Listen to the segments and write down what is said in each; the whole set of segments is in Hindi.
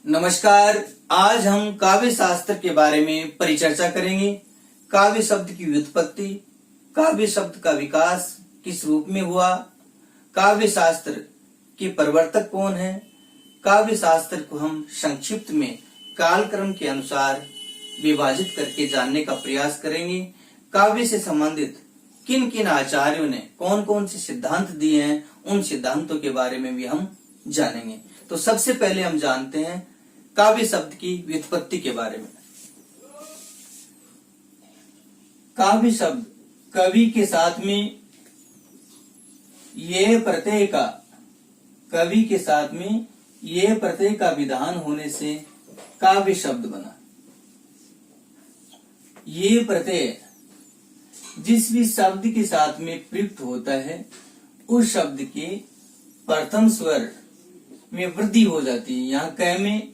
नमस्कार। आज हम काव्य शास्त्र के बारे में परिचर्चा करेंगे। काव्य शब्द की व्युत्पत्ति, काव्य शब्द का विकास किस रूप में हुआ, काव्य शास्त्र के प्रवर्तक कौन है, काव्य शास्त्र को हम संक्षिप्त में कालक्रम के अनुसार विभाजित करके जानने का प्रयास करेंगे। काव्य से संबंधित किन किन आचार्यों ने कौन कौन से सिद्धांत दिए हैं, उन सिद्धांतों के बारे में भी हम जानेंगे। तो सबसे पहले हम जानते हैं काव्य शब्द की व्युत्पत्ति के बारे में। काव्य शब्द कवि के साथ में ये प्रत्यय का, कवि के साथ में ये प्रत्यय का विधान होने से काव्य शब्द बना। ये प्रत्यय जिस भी शब्द के साथ में प्रयुक्त होता है उस शब्द के प्रथम स्वर में वृद्धि हो जाती है। यहाँ क में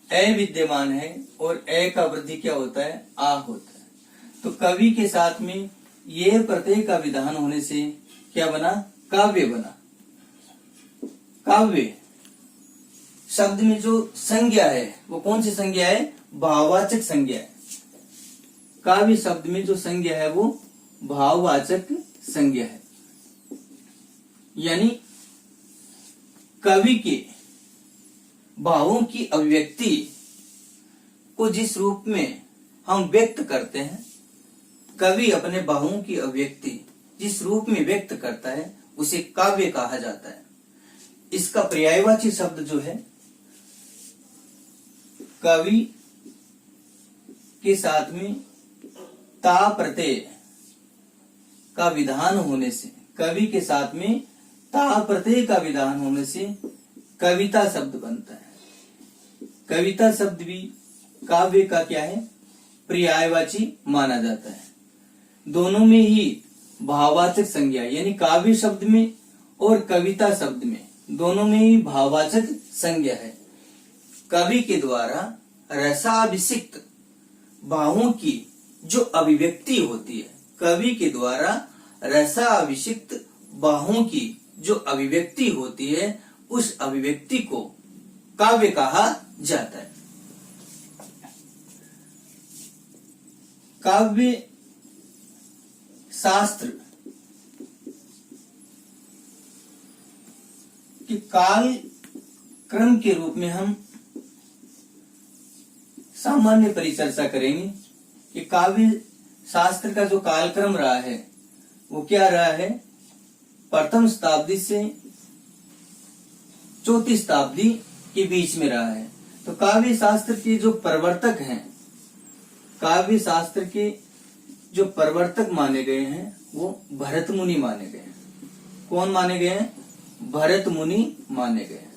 ए विद्यमान है और ए का वृद्धि क्या होता है, आ होता है। तो कवि के साथ में ये प्रत्यय का विधान होने से क्या बना, काव्य बना। काव्य शब्द में जो संज्ञा है वो कौन सी संज्ञा है, भाववाचक संज्ञा है। काव्य शब्द में जो संज्ञा है वो भाववाचक संज्ञा है, यानी कवि के भावों की अभिव्यक्ति को जिस रूप में हम व्यक्त करते हैं, कवि अपने भावों की अभिव्यक्ति जिस रूप में व्यक्त करता है उसे काव्य कहा जाता है। इसका पर्यायवाची शब्द जो है, कवि के साथ में ता प्रत्यय का विधान होने से, कवि के साथ में ता प्रत्यय का विधान होने से कविता शब्द बनता है। कविता शब्द भी काव्य का क्या है, पर्यायवाची माना जाता है। दोनों में ही भाववाचक संज्ञा, यानी काव्य शब्द में और कविता शब्द में दोनों में ही भाववाचक संज्ञा है। कवि के द्वारा रसाभिषिक्त भावों की जो अभिव्यक्ति होती है, कवि के द्वारा रसाभिषिक्त भावों की जो अभिव्यक्ति होती है, उस अभिव्यक्ति को काव्य कहा जाता है। काव्य शास्त्र के काल क्रम के रूप में हम सामान्य परिचर्चा करेंगे कि काव्य शास्त्र का जो कालक्रम रहा है वो क्या रहा है, प्रथम शताब्दी से चौथी शताब्दी के बीच में रहा है। तो काव्य शास्त्र के जो प्रवर्तक हैं, काव्य शास्त्र के जो प्रवर्तक माने गए हैं वो भरत मुनि माने गए हैं। कौन माने गए हैं, भरत मुनि माने गए हैं।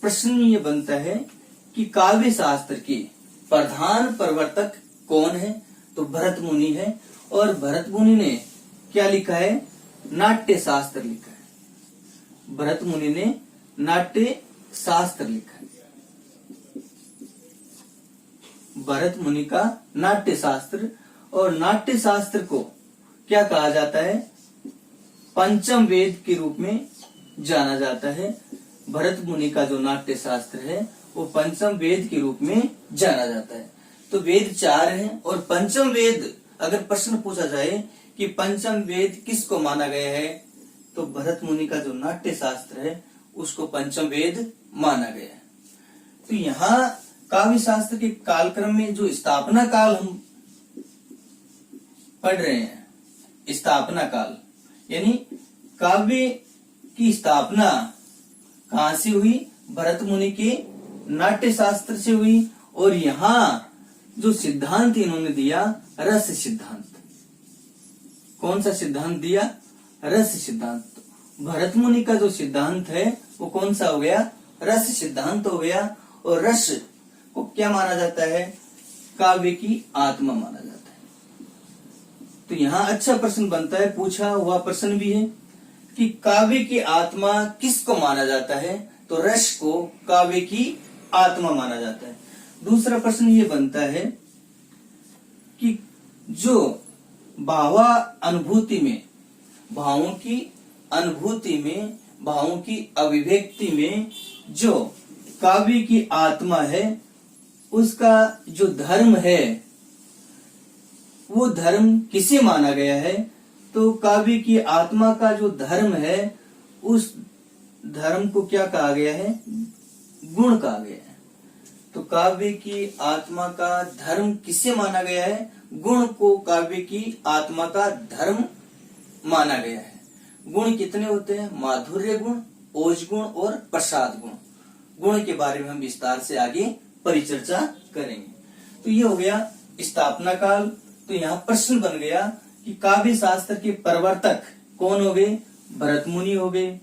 प्रश्न ये बनता है कि काव्य शास्त्र के प्रधान प्रवर्तक कौन है, तो भरत मुनि है। और भरत मुनि ने क्या लिखा है, नाट्य शास्त्र लिखा है। भरत मुनि ने नाट्य शास्त्र लिखा है। भरत मुनि का नाट्य शास्त्र, और नाट्य शास्त्र को क्या कहा जाता है, पंचम वेद के रूप में जाना जाता है। भरत मुनि का जो नाट्य शास्त्र है वो पंचम वेद के रूप में जाना जाता है। तो वेद 4 हैं और पंचम वेद, अगर प्रश्न पूछा जाए कि पंचम वेद किसको माना गया है, तो भरत मुनि का जो नाट्य शास्त्र है उसको पंचम वेद माना गया है। तो यहाँ काव्य शास्त्र के कालक्रम में जो स्थापना काल हम पढ़ रहे हैं, स्थापना काल यानी काव्य की स्थापना कहां से हुई, भरत मुनि के नाट्य शास्त्र से हुई। और यहाँ जो सिद्धांत इन्होंने दिया, रस सिद्धांत। कौन सा सिद्धांत दिया, रस सिद्धांत। भरत मुनि का जो सिद्धांत है वो कौन सा हो गया, रस सिद्धांत हो गया। और रस को क्या माना जाता है, काव्य की आत्मा माना जाता है। तो यहाँ अच्छा प्रश्न बनता है, पूछा हुआ प्रश्न भी है कि काव्य की आत्मा किसको माना जाता है, तो रस को काव्य की आत्मा माना जाता है। दूसरा प्रश्न ये बनता है कि जो भावा अनुभूति में, भावों की अनुभूति में, भावों की अभिव्यक्ति में जो काव्य की आत्मा है उसका जो धर्म है वो धर्म किसे माना गया है? तो काव्य की आत्मा का जो धर्म है उस धर्म को क्या कहा गया है? गुण कहा गया है। तो काव्य की आत्मा का धर्म किसे माना गया है? गुण को काव्य की आत्मा का धर्म माना गया है। गुण कितने होते हैं? माधुर्य गुण, ओज गुण और प्रसाद गुण। गुण के बारे में हम विस्तार से आगे परिचर्चा करेंगे। तो ये हो गया स्थापना काल। तो यहाँ प्रश्न बन गया कि काव्य शास्त्र के प्रवर्तक कौन हो गए? भरत मुनि हो गए।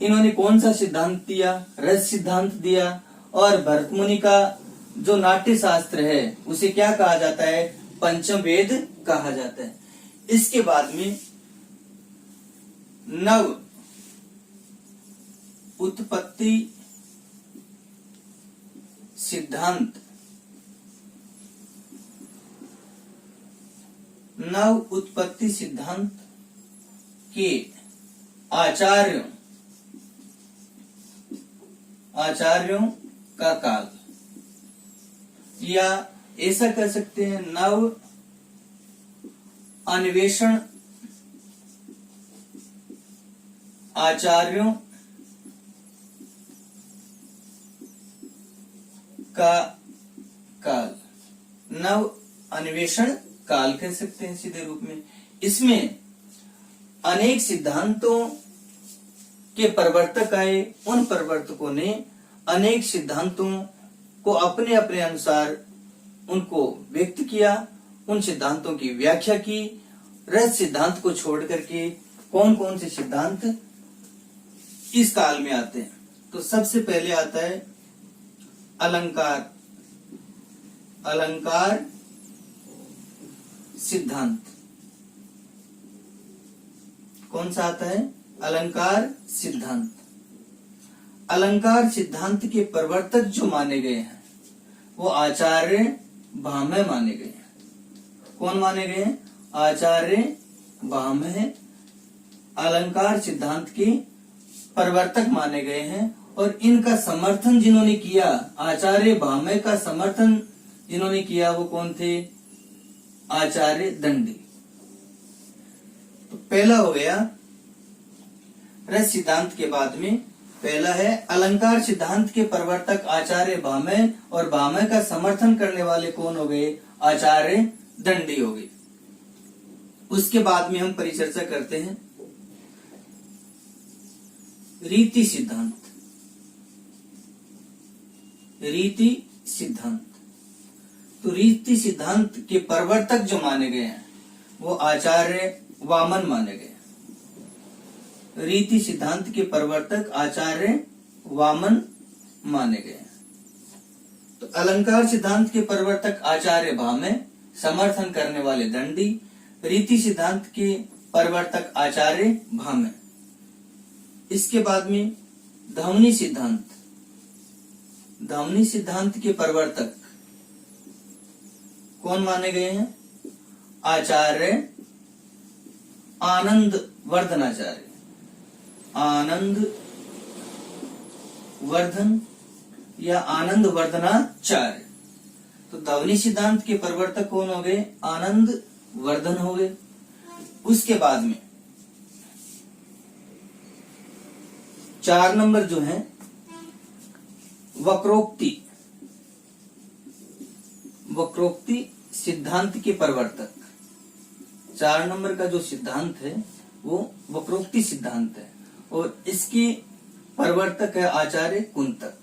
इन्होंने कौन सा सिद्धांत दिया? रस सिद्धांत दिया। और भरत मुनि का जो नाट्य शास्त्र है उसे क्या कहा जाता है? पंचम वेद कहा जाता है। इसके बाद में नव उत्पत्ति सिद्धांत, नव उत्पत्ति सिद्धांत के आचार्यों का काल, या ऐसा कह सकते हैं नव अन्वेषण आचार्यों का काल, नव अन्वेषण काल कह सकते हैं सीधे रूप में। इसमें अनेक सिद्धांतों के प्रवर्तक आए। उन प्रवर्तकों ने अनेक सिद्धांतों को अपने अपने अनुसार उनको व्यक्त किया, उन सिद्धांतों की व्याख्या की। रस सिद्धांत को छोड़ करके कौन कौन से सिद्धांत इस काल में आते हैं? तो सबसे पहले आता है अलंकार सिद्धांत। कौन सा आता है? अलंकार सिद्धांत। अलंकार सिद्धांत के प्रवर्तक जो माने गए हैं वो आचार्य भामह माने गए हैं। कौन माने गए हैं? आचार्य भामह अलंकार सिद्धांत के प्रवर्तक माने गए हैं। और इनका समर्थन जिन्होंने किया, आचार्य भामह का समर्थन जिन्होंने किया वो कौन थे? आचार्य दंडी। तो पहला हो गया रस सिद्धांत के बाद में पहला है अलंकार सिद्धांत के प्रवर्तक आचार्य भामह, और भामह का समर्थन करने वाले कौन हो गए? आचार्य दंडी हो गए। उसके बाद में हम परिचर्चा करते हैं रीति सिद्धांत। रीति सिद्धांत, तो रीति सिद्धांत के प्रवर्तक जो माने गए हैं वो आचार्य वामन माने गए। रीति सिद्धांत के प्रवर्तक आचार्य वामन माने गए। तो अलंकार सिद्धांत के प्रवर्तक आचार्य भामह, समर्थन करने वाले दंडी। रीति सिद्धांत के प्रवर्तक आचार्य भामह। इसके बाद में ध्वनि सिद्धांत। ध्वनि सिद्धांत के प्रवर्तक कौन माने गए हैं? आचार्य आनंद वर्धनाचार्य। आनंद वर्धन या आनंद वर्धनाचार्य। तो ध्वनि सिद्धांत के प्रवर्तक कौन हो गए? आनंद वर्धन हो गए। उसके बाद में 4 नंबर जो है वक्रोक्ति सिद्धांत के प्रवर्तक। 4 नंबर का जो सिद्धांत है वो वक्रोक्ति सिद्धांत है, और इसके प्रवर्तक है आचार्य कुंतक।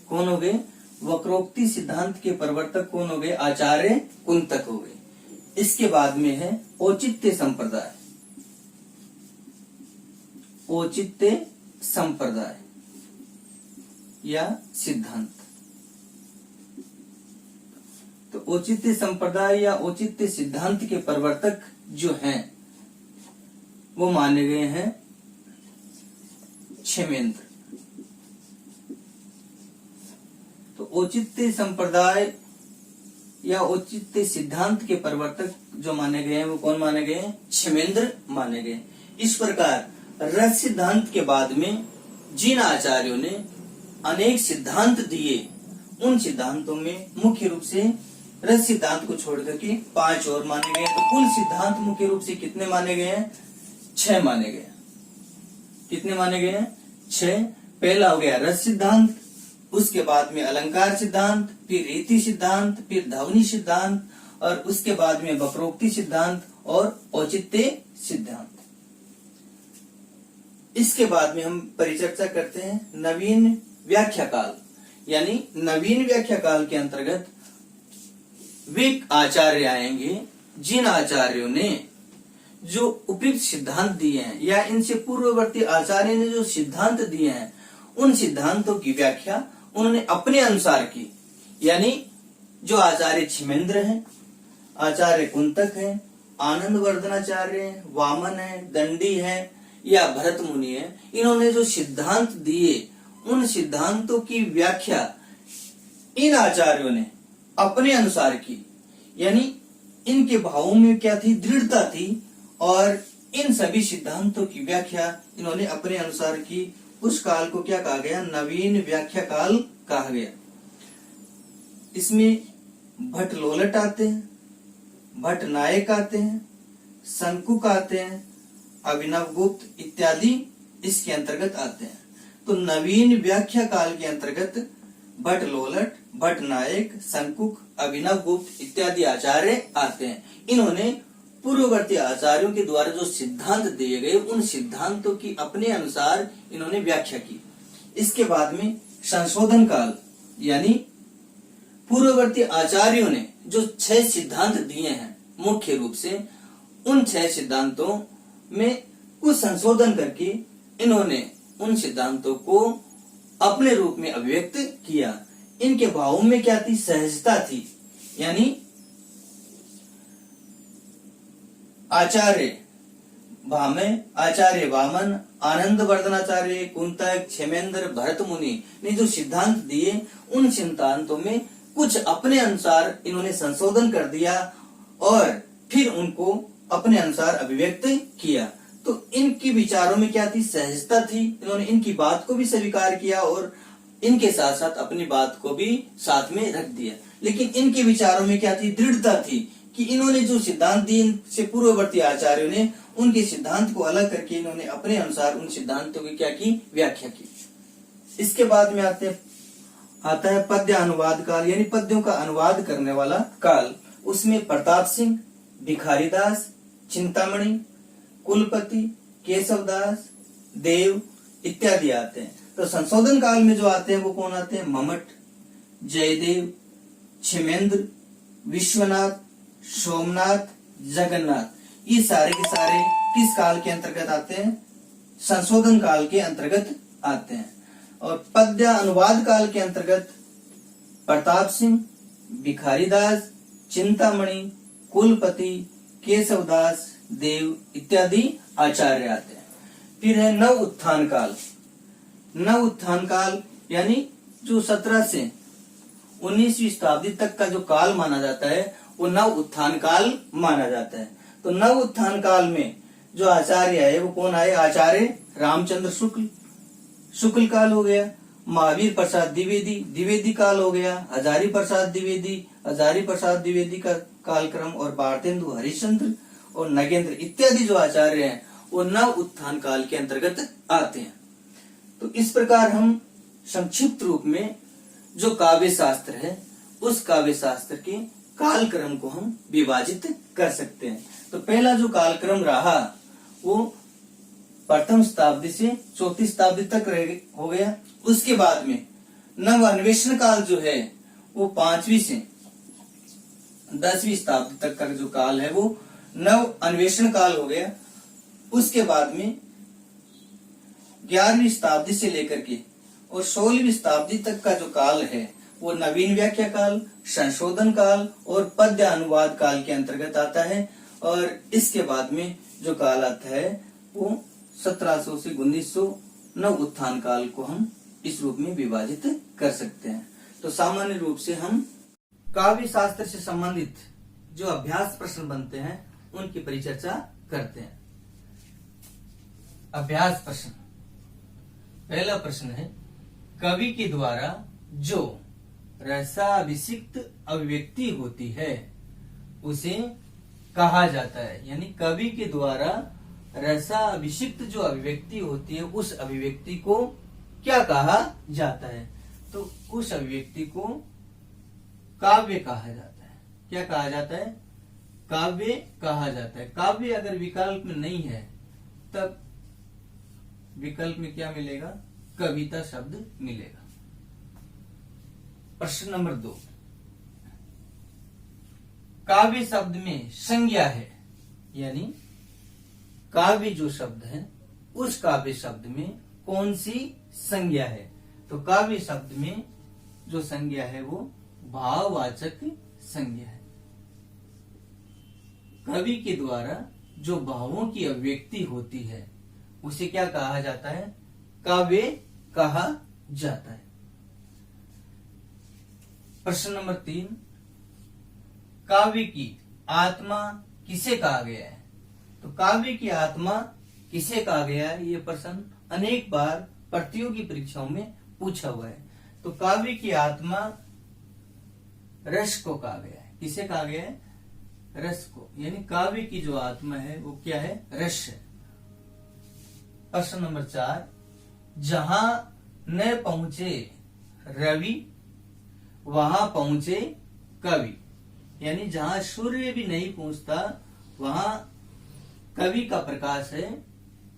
कौन हो गए? वक्रोक्ति सिद्धांत के प्रवर्तक कौन हो गए? आचार्य कुंतक हो गए। इसके बाद में है औचित्य संप्रदाय। औचित्य संप्रदाय या सिद्धांत। तो औचित्य संप्रदाय या औचित्य सिद्धांत के प्रवर्तक जो हैं वो माने गए हैं क्षेमेंद्र। तो औचित्य संप्रदाय या औचित्य सिद्धांत के प्रवर्तक जो माने गए हैं वो कौन माने गए हैं? क्षेमेंद्र माने गए। इस प्रकार रस सिद्धांत के बाद में जिन आचार्यों ने अनेक सिद्धांत दिए, उन सिद्धांतों में मुख्य रूप से रस सिद्धांत को छोड़ करके 5 और माने गए। तो कुल सिद्धांत मुख्य रूप से कितने माने गए हैं? 6 माने गए। कितने माने गए हैं? 6। पहला हो गया रस सिद्धांत, उसके बाद में अलंकार सिद्धांत, फिर रीति सिद्धांत, फिर ध्वनि सिद्धांत, और उसके बाद में वक्रोक्ति सिद्धांत और औचित्य सिद्धांत। इसके बाद में हम परिचर्चा करते हैं नवीन व्याख्या काल। यानी नवीन व्याख्या काल के अंतर्गत वे आचार्य आएंगे जिन आचार्यों ने जो उपयुक्त सिद्धांत दिए हैं या इनसे पूर्ववर्ती आचार्य ने जो सिद्धांत दिए हैं, उन सिद्धांतों की व्याख्या उन्होंने अपने अनुसार की। यानी जो आचार्य क्षिमेंद्र हैं, आचार्य कुंतक हैं, आनंद वर्धनाचार्य हैं, वामन है, दंडी है या भरत मुनि है, इन्होंने जो सिद्धांत दिए, उन सिद्धांतों की व्याख्या इन आचार्यों ने अपने अनुसार की। यानी इनके भावों में क्या थी? दृढ़ता थी, और इन सभी सिद्धांतों की व्याख्या इन्होंने अपने अनुसार की। उस काल को क्या कहा गया? नवीन व्याख्या काल कहा गया। इसमें भट्ट लोलट आते हैं, भट्ट नायक आते हैं, शंकुक आते हैं, अभिनव गुप्त इत्यादि इसके अंतर्गत आते हैं। तो नवीन व्याख्या काल के अंतर्गत भट्ट लोलट, भट्ट नायक, शंकुक, अभिनव गुप्त इत्यादि आचार्य आते हैं। इन्होंने पूर्ववर्ती आचार्यों के द्वारा जो सिद्धांत दिए गए, उन सिद्धांतों की अपने अनुसार इन्होंने व्याख्या की। इसके बाद में संशोधन काल, यानी पूर्ववर्ती आचार्यों ने जो 6 सिद्धांत दिए हैं मुख्य रूप से, उन 6 सिद्धांतों में कुछ संशोधन करके इन्होंने उन सिद्धांतों को अपने रूप में अभिव्यक्त किया। इनके भावों में क्या थी? सहजता थी। यानी आचार्य वामन, आनंद वर्धनाचार्य, कुंतक, क्षेमेंद्र, भरत मुनि ने जो सिद्धांत दिए, उन सिद्धांतों में कुछ अपने अनुसार इन्होंने संशोधन कर दिया और फिर उनको अपने अनुसार अभिव्यक्त किया। तो इनकी विचारों में क्या थी? सहजता थी। इन्होंने इनकी बात को भी स्वीकार किया और इनके साथ साथ अपनी बात को भी साथ में रख दिया। लेकिन इनके विचारों में क्या थी? दृढ़ता थी कि इन्होंने जो सिद्धांत दिए, इनसे पूर्ववर्ती आचार्यों ने उनके सिद्धांत को अलग करके इन्होंने अपने अनुसार उन सिद्धांतों की क्या की? व्याख्या की। इसके बाद में आता है पद्य अनुवाद काल, यानी पद्यों का अनुवाद करने वाला काल। उसमें प्रताप सिंह, भिखारीदास, चिंतामणि, कुलपति, केशवदास, देव इत्यादि आते हैं। तो संशोधन काल में जो आते हैं वो कौन आते हैं? मम्मट, जयदेव, क्षेमेंद्र, विश्वनाथ, सोमनाथ, जगन्नाथ। ये सारे के सारे किस काल के अंतर्गत आते हैं? संशोधन काल के अंतर्गत आते हैं। और पद्य अनुवाद काल के अंतर्गत प्रताप सिंह, भिखारीदास, चिंतामणि, कुलपति, केशवदास, देव इत्यादि आचार्य आते हैं। फिर है नव उत्थान काल। नव उत्थान काल यानी जो 17 से 19वीं शताब्दी तक का जो काल माना जाता है, वो नव उत्थान काल माना जाता है। तो नव उत्थान काल में जो आचार्य आए वो कौन आए? आचार्य रामचंद्र शुक्ल काल हो गया, महावीर प्रसाद द्विवेदी काल हो गया, हजारी प्रसाद द्विवेदी का कालक्रम, और भारतेंदु हरिश्चंद्र और नगेंद्र इत्यादि जो आचार्य हैं वो नव उत्थान काल के अंतर्गत आते हैं। तो इस प्रकार हम संक्षिप्त रूप में जो काव्य शास्त्र है, उस काव्य शास्त्र के कालक्रम को हम विभाजित कर सकते हैं। तो पहला जो कालक्रम रहा वो प्रथम शताब्दी से चौथी शताब्दी तक हो गया। उसके बाद में नव अन्वेषण काल जो है वो 5वीं से 10वीं शताब्दी तक का जो काल है वो नव अन्वेषण काल हो गया। उसके बाद में 11वीं शताब्दी से लेकर के और 16वीं शताब्दी तक का जो काल है वो नवीन व्याख्या काल, संशोधन काल और पद्य अनुवाद काल के अंतर्गत आता है। और इसके बाद में जो काल आता है वो 1700 से 1900 नव उत्थान काल को हम इस रूप में विभाजित कर सकते हैं। तो सामान्य रूप से हम काव्य शास्त्र से संबंधित जो अभ्यास प्रश्न बनते हैं उनकी परिचर्चा करते हैं। अभ्यास प्रश्न। पहला प्रश्न है, कवि के द्वारा जो रसाभिषिक्त अभिव्यक्ति होती है उसे कहा जाता है। यानी कवि के द्वारा रसाभिषिक्त जो अभिव्यक्ति होती है उस अभिव्यक्ति को क्या कहा जाता है? तो उस अभिव्यक्ति को काव्य कहा जाता है। क्या कहा जाता है? काव्य कहा जाता है। काव्य अगर विकल्प में नहीं है तब विकल्प में क्या मिलेगा? कविता शब्द मिलेगा। प्रश्न नंबर 2, काव्य शब्द में संज्ञा है, यानी काव्य जो शब्द है उस काव्य शब्द में कौन सी संज्ञा है? तो काव्य शब्द में जो संज्ञा है वो भाववाचक संज्ञा है। कवि के द्वारा जो भावों की अभिव्यक्ति होती है उसे क्या कहा जाता है? काव्य कहा जाता है। प्रश्न नंबर 3, काव्य की आत्मा किसे कहा गया है? तो काव्य की आत्मा किसे कहा गया है? ये प्रश्न अनेक बार प्रतियोगी परीक्षाओं में पूछा हुआ है। तो काव्य की आत्मा रस को कहा गया है। किसे कहा गया है? रस को। यानी काव्य की जो आत्मा है वो क्या है? रस है। प्रश्न नंबर 4, जहां न पहुंचे रवि वहां पहुंचे कवि। यानी जहां सूर्य भी नहीं पहुंचता वहां कवि का प्रकाश है,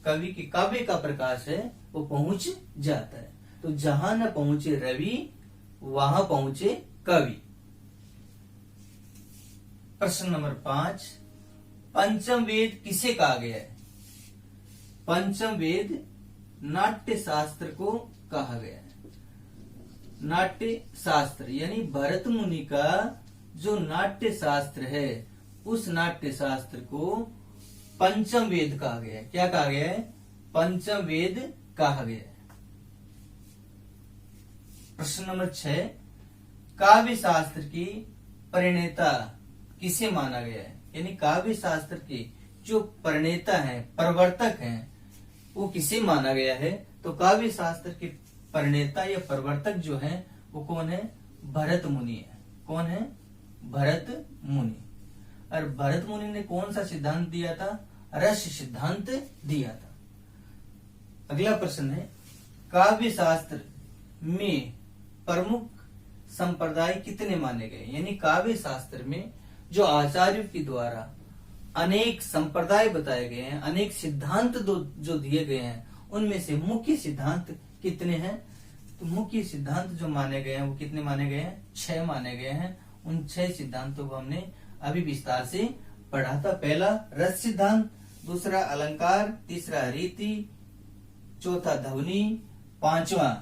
कवि के काव्य का प्रकाश है, वो पहुंच जाता है। तो जहां न पहुंचे रवि वहां पहुंचे कवि। प्रश्न नंबर 5, पंचम वेद किसे कहा गया है? पंचम वेद नाट्य शास्त्र को कहा गया है। नाट्य शास्त्र यानी भरत मुनि का जो नाट्य शास्त्र है उस नाट्य शास्त्र को पंचम वेद कहा गया है। क्या कहा गया है? पंचम वेद कहा गया है। प्रश्न नंबर 6, काव्य शास्त्र की प्रणेता किसे माना गया है? यानी काव्य शास्त्र के जो प्रणेता हैं, प्रवर्तक हैं, वो किसे माना गया है? तो काव्य शास्त्र के प्रणेता या प्रवर्तक जो हैं वो कौन है? भरत मुनि है। कौन है? भरत मुनि। और भरत मुनि ने कौन सा सिद्धांत दिया था? रस सिद्धांत दिया था। अगला प्रश्न है, काव्य शास्त्र में प्रमुख संप्रदाय कितने माने गए? यानी काव्य शास्त्र में जो आचार्यों के द्वारा अनेक संप्रदाय बताए गए हैं, अनेक सिद्धांत जो दिए गए हैं, उनमें से मुख्य सिद्धांत कितने हैं? तो मुख्य सिद्धांत जो माने गए हैं वो कितने माने गए हैं? 6 माने गए हैं। उन 6 सिद्धांतों को हमने अभी विस्तार से पढ़ा था। पहला रस सिद्धांत, दूसरा अलंकार, तीसरा रीति, चौथा ध्वनि, 5वां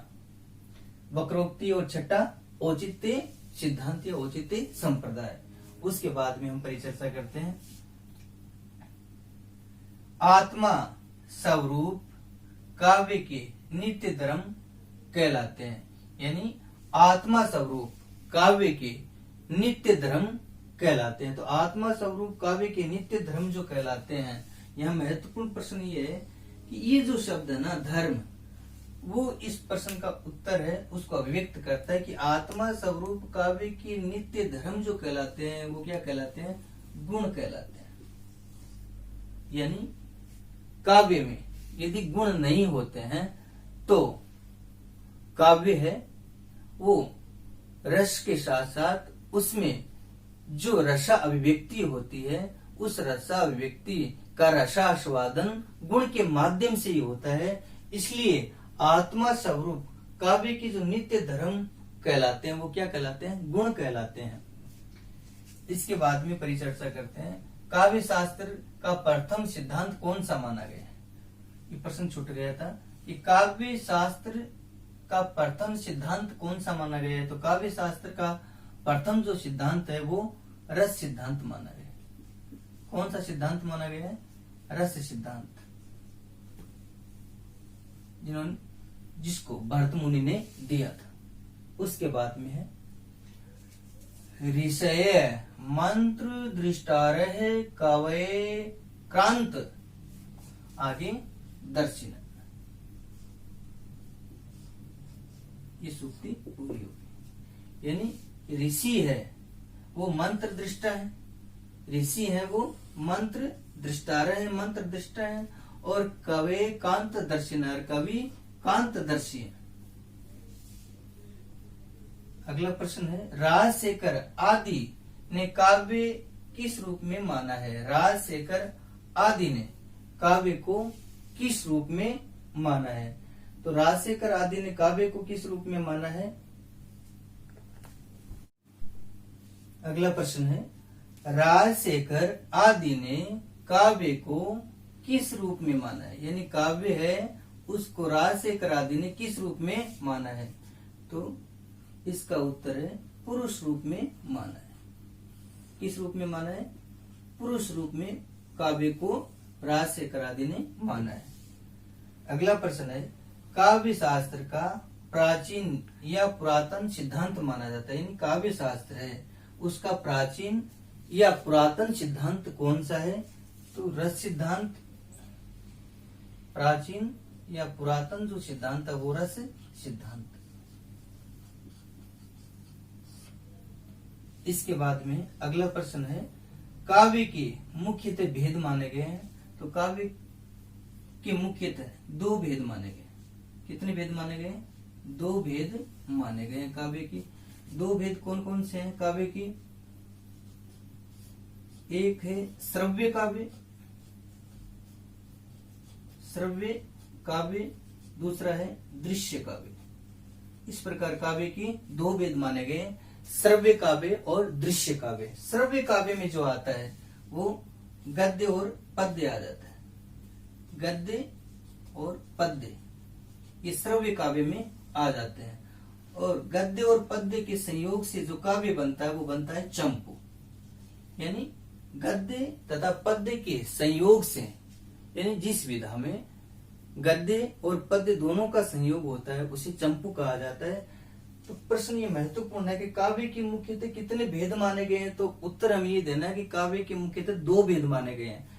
वक्रोक्ति और छठा औचित्य सिद्धांत या औचित्य संप्रदाय। उसके बाद में हम परिचर्चा करते हैं। आत्मा स्वरूप काव्य के नित्य धर्म कहलाते हैं। यानी आत्मा स्वरूप काव्य के नित्य धर्म कहलाते हैं। तो आत्मा स्वरूप काव्य के नित्य धर्म जो कहलाते हैं, यहाँ महत्वपूर्ण प्रश्न ये है कि ये जो शब्द है ना धर्म, वो इस प्रश्न का उत्तर है, उसको अभिव्यक्त करता है कि आत्मा स्वरूप काव्य के नित्य धर्म जो कहलाते हैं वो क्या कहलाते हैं? गुण कहलाते हैं। यानी काव्य में यदि गुण नहीं होते हैं तो काव्य है वो रस के साथ साथ उसमें जो रसा अभिव्यक्ति होती है उस रसा अभिव्यक्ति का रसास्वादन गुण के माध्यम से ही होता है। इसलिए आत्मा स्वरूप काव्य की जो नित्य धर्म कहलाते हैं वो क्या कहलाते हैं? गुण कहलाते हैं। इसके बाद में परिचर्चा करते हैं, काव्य शास्त्र का प्रथम सिद्धांत कौन सा माना गया है? ये प्रश्न छूट गया था कि काव्य शास्त्र का प्रथम सिद्धांत कौन सा माना गया है? तो काव्य शास्त्र का प्रथम जो सिद्धांत है वो रस सिद्धांत माना गया है। कौन सा सिद्धांत माना गया है? रस सिद्धांत, जिसको भरत मुनि ने दिया था। उसके बाद में है ऋषय मंत्र दृष्टारह कवये क्रांत। आगे दर्शिन। ये सूक्ति पूरी होगी। यानी ऋषि है वो मंत्र दृष्टा है, ऋषि है वो मंत्र दृष्टार है, मंत्र दृष्टा है, और कवे कांत दर्शिन, कवि कांत दर्शी है। अगला प्रश्न है, राजशेखर आदि ने काव्य किस रूप में माना है? राजशेखर आदि ने काव्य को किस रूप में माना है? तो राजशेखर आदि ने काव्य को किस रूप में माना है? अगला प्रश्न है, राजशेखर आदि ने काव्य को किस रूप में माना है? यानी काव्य है उसको राजशेखर आदि ने किस रूप में माना है? तो इसका उत्तर है पुरुष रूप में माना है। किस रूप में माना है? पुरुष रूप में काव्य को राजशेखर आदि ने माना है। अगला प्रश्न है, काव्य शास्त्र का प्राचीन या पुरातन सिद्धांत माना जाता है। यानी काव्य शास्त्र है उसका प्राचीन या पुरातन सिद्धांत कौन सा है? तो रस सिद्धांत। प्राचीन या पुरातन जो सिद्धांत है वो रस सिद्धांत। इसके बाद में अगला प्रश्न है, काव्य के मुख्यतः भेद माने गए हैं। तो काव्य के मुख्यतः दो भेद माने गए। कितने भेद माने गए? दो भेद माने गए हैं काव्य की। दो भेद कौन कौन से हैं काव्य की? एक है श्रव्य काव्य, श्रव्य काव्य, दूसरा है दृश्य काव्य। इस प्रकार काव्य की दो भेद माने गए, श्रव्य काव्य और दृश्य काव्य। श्रव्य काव्य में जो आता है वो गद्य और पद्य आ जाता है। गद्य और पद्य ये श्रव्य काव्य में आ जाते हैं, और गद्य और पद्य के संयोग से जो काव्य बनता है वो बनता है चंपू। यानी गद्य तथा पद्य के संयोग से, यानी जिस विधा में गद्य और पद्य दोनों का संयोग होता है उसे चंपू कहा जाता है। तो प्रश्न ये महत्वपूर्ण है कि काव्य के मुख्यतः कितने भेद माने गए हैं? तो उत्तर हमें ये देना है कि काव्य के मुख्यतः दो भेद माने गए हैं,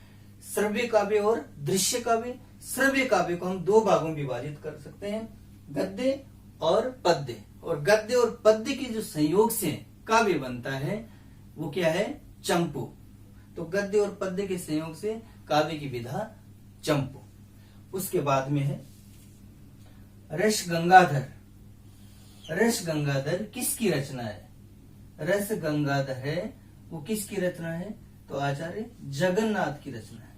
श्रव्य काव्य और दृश्य काव्य। श्रव्य काव्य को हम दो भागों में विभाजित कर सकते हैं, गद्य और पद्य। और गद्य और पद्य के जो संयोग से काव्य बनता है वो क्या है? चंपू। तो गद्य और पद्य के संयोग से काव्य की विधा चंपू। उसके बाद में है रस गंगाधर। रस गंगाधर किसकी रचना है? रस गंगाधर है वो किसकी रचना है? तो आचार्य जगन्नाथ की रचना है।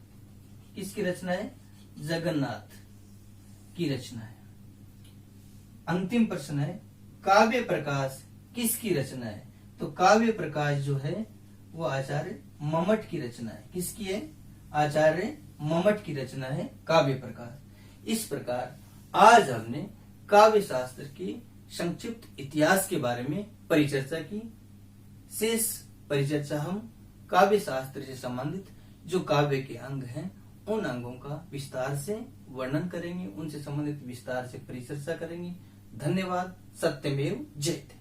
किसकी रचना है? जगन्नाथ की रचना है। अंतिम प्रश्न है, काव्य प्रकाश किसकी रचना है? तो काव्य प्रकाश जो है वो आचार्य मम्मट की रचना है। किसकी है? आचार्य मम्मट की रचना है काव्य प्रकाश। इस प्रकार आज हमने काव्य शास्त्र की संक्षिप्त इतिहास के बारे में परिचर्चा की। शेष परिचर्चा हम काव्य शास्त्र से संबंधित जो काव्य के अंग हैं उन अंगों का विस्तार से वर्णन करेंगे, उनसे संबंधित विस्तार से परिचर्चा करेंगे। धन्यवाद। सत्यमेव जयते।